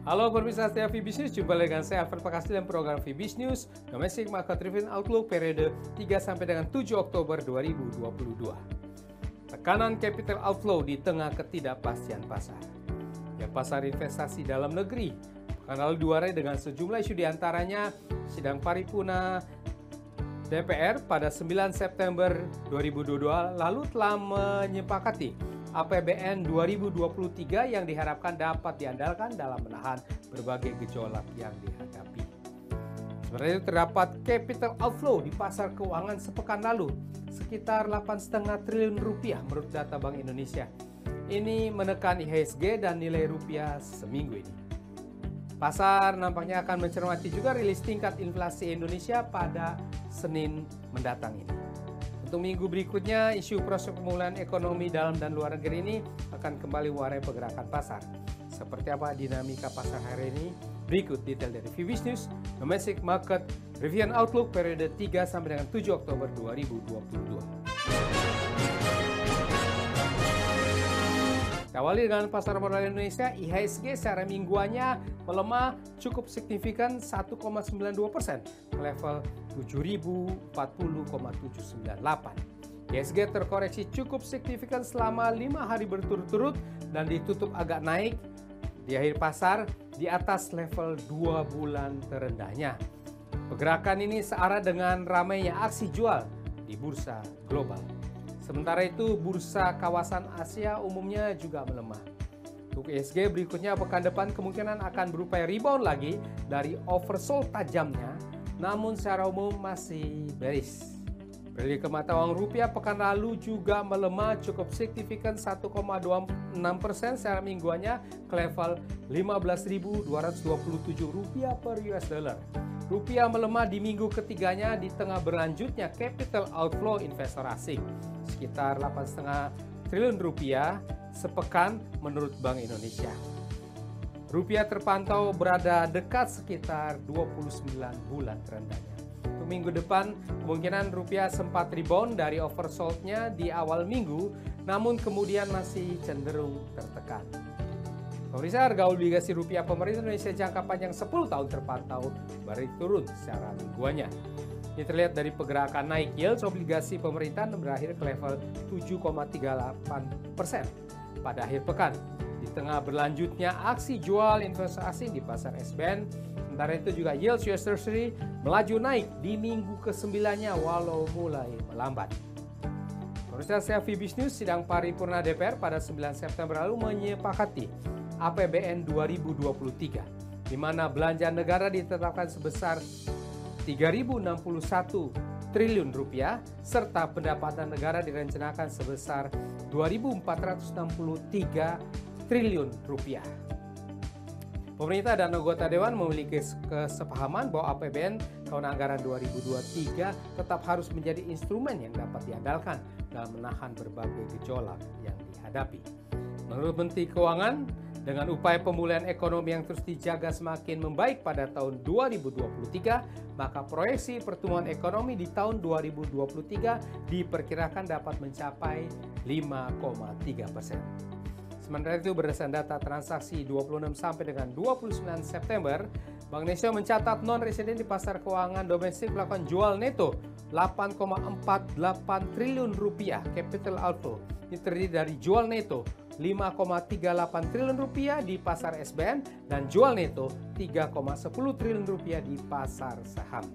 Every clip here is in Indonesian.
Halo pemirsa setia Fibis News, jumpa lagi dengan saya Alfred Pakasti dalam program Fibis News Domestic Market Review Outlook periode 3 sampai dengan 7 Oktober 2022. Tekanan capital outflow di tengah ketidakpastian pasar. Ya, pasar investasi dalam negeri pekan lalu diwarnai dengan sejumlah isu diantaranya sidang paripurna DPR pada 9 September 2022 lalu telah menyepakati APBN 2023 yang diharapkan dapat diandalkan dalam menahan berbagai gejolak yang dihadapi. Sementara itu terdapat capital outflow di pasar keuangan sepekan lalu sekitar 8,5 triliun rupiah menurut data Bank Indonesia. Ini menekan IHSG dan nilai rupiah seminggu ini. Pasar nampaknya akan mencermati juga rilis tingkat inflasi Indonesia pada Senin mendatang ini. Untuk minggu berikutnya, isu proses pemulihan ekonomi dalam dan luar negeri ini akan kembali mewarnai pergerakan pasar. Seperti apa dinamika pasar hari ini? Berikut detail dari Fibis News, Domestic Market Review and Outlook periode 3 sampai dengan 7 Oktober 2022. Awali dengan pasar modal Indonesia, IHSG secara mingguannya melemah cukup signifikan 1,92% ke level 7.040,798. IHSG terkoreksi cukup signifikan selama 5 hari berturut-turut dan ditutup agak naik di akhir pasar di atas level 2 bulan terendahnya. Pergerakan ini searah dengan ramainya aksi jual di bursa global. Sementara itu, bursa kawasan Asia umumnya juga melemah. Untuk IHSG berikutnya pekan depan kemungkinan akan berupaya rebound lagi dari oversold tajamnya, namun secara umum masih bearish. Prediksi mata uang rupiah pekan lalu juga melemah cukup signifikan 1,26% secara mingguannya ke level 15.227 rupiah per US dollar. Rupiah melemah di minggu ketiganya di tengah berlanjutnya capital outflow investor asing sekitar 8,5 triliun rupiah sepekan menurut Bank Indonesia. Rupiah terpantau berada dekat sekitar 29 bulan terendahnya. Untuk minggu depan kemungkinan rupiah sempat rebound dari oversold-nya di awal minggu, namun kemudian masih cenderung tertekan. Pemirsa, harga obligasi rupiah pemerintah Indonesia jangka panjang 10 tahun terpantau kembali turun secara mingguannya. Ini terlihat dari pergerakan naik yield obligasi pemerintah berakhir ke level 7,38% pada akhir pekan. Di tengah berlanjutnya aksi jual investor asing di pasar SBN, sementara itu juga yield US Treasury melaju naik di minggu ke-9-nya walau mulai melambat. Pemirsa, saya Fibis News, sidang paripurna DPR pada 9 September lalu menyepakati APBN 2023, di mana belanja negara ditetapkan sebesar 3.061 triliun rupiah, serta pendapatan negara direncanakan sebesar 2.463 triliun rupiah. Pemerintah dan anggota Dewan memiliki kesepahaman bahwa APBN tahun anggaran 2023 tetap harus menjadi instrumen yang dapat diandalkan dalam menahan berbagai gejolak yang dihadapi. Menurut Menteri Keuangan, dengan upaya pemulihan ekonomi yang terus dijaga semakin membaik pada tahun 2023, maka proyeksi pertumbuhan ekonomi di tahun 2023 diperkirakan dapat mencapai 5,3%. Sementara itu, berdasarkan data transaksi 26 sampai dengan 29 September, Bank Indonesia mencatat non-residen di pasar keuangan domestik melakukan jual neto 8,48 triliun rupiah capital outflow. Ini terdiri dari jual neto 5,38 triliun rupiah di pasar SBN dan jual neto 3,10 triliun rupiah di pasar saham.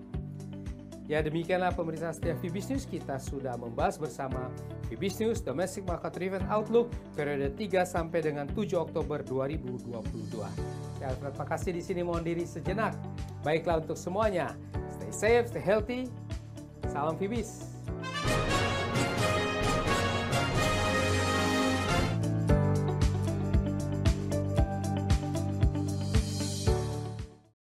Ya, demikianlah pemirsa setia Fibis News, kita sudah membahas bersama Fibis News Domestic Market Review and Outlook periode 3 sampai dengan 7 Oktober 2022. Saya Alfred Pakasti di sini mohon diri sejenak. Baiklah untuk semuanya. Stay safe, stay healthy. Salam Fibis.